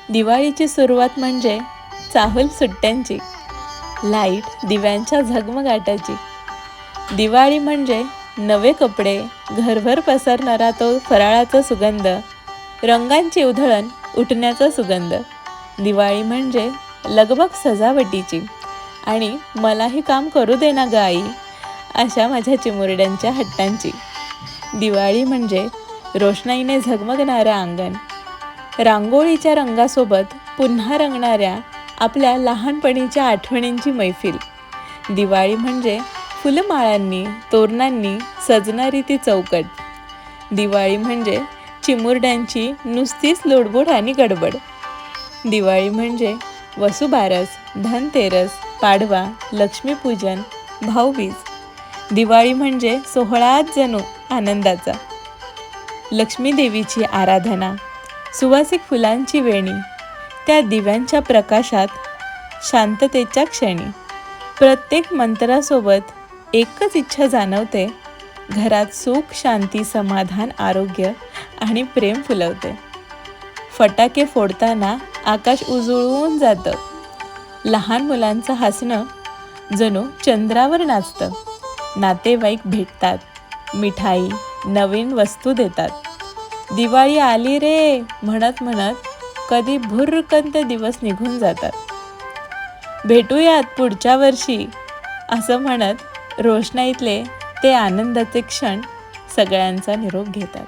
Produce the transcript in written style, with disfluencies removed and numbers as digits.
दिवाळीची सुरुवात म्हणजे चाहूल सुट्ट्यांची, लाईट दिव्यांच्या झगमगाटाची. दिवाळी म्हणजे नवे कपडे, घरभर पसरणारा तो फराळाचा सुगंध, रंगांची उधळण, उठण्याचा सुगंध. दिवाळी म्हणजे लगबग सजावटीची आणि मलाही काम करू दे ना ग आई, अशा माझ्या चिमुरड्यांच्या हट्टांची. दिवाळी म्हणजे रोषणाईने झगमगणारं अंगण, रांगोळीच्या रंगासोबत पुन्हा रंगणाऱ्या आपल्या लहानपणीच्या आठवणींची मैफिल. दिवाळी म्हणजे फुलमाळांनी, तोरणांनी सजणारी ती चौकट. दिवाळी म्हणजे चिमुरड्यांची नुसतीच लुडबुड आणि गडबड. दिवाळी म्हणजे वसुबारस, धनतेरस, पाडवा, लक्ष्मीपूजन, भाऊबीज. दिवाळी म्हणजे सोहळाच जणू आनंदाचा. लक्ष्मी देवीची आराधना, सुवासिक फुलांची वेणी, त्या दिव्यांच्या प्रकाशात, शांततेच्या क्षणी. प्रत्येक मंत्रासोबत एकच इच्छा जाणवते, घरात सुख, शांती, समाधान, आरोग्य आणि प्रेम फुलवते. फटाके फोडताना आकाश उजळून जातं. लहान मुलांचं हसणं जणू चंद्रावर नाचतं. नातेवाईक भेटतात, मिठाई, नवीन वस्तू देतात. दिवाळी आली रे म्हणत म्हणत कधी भुर्रकन ते दिवस निघून जातात. भेटूयात पुढच्या वर्षी असं म्हणत रोषणाईतले ते आनंदाचे क्षण सगळ्यांचा निरोप घेतात.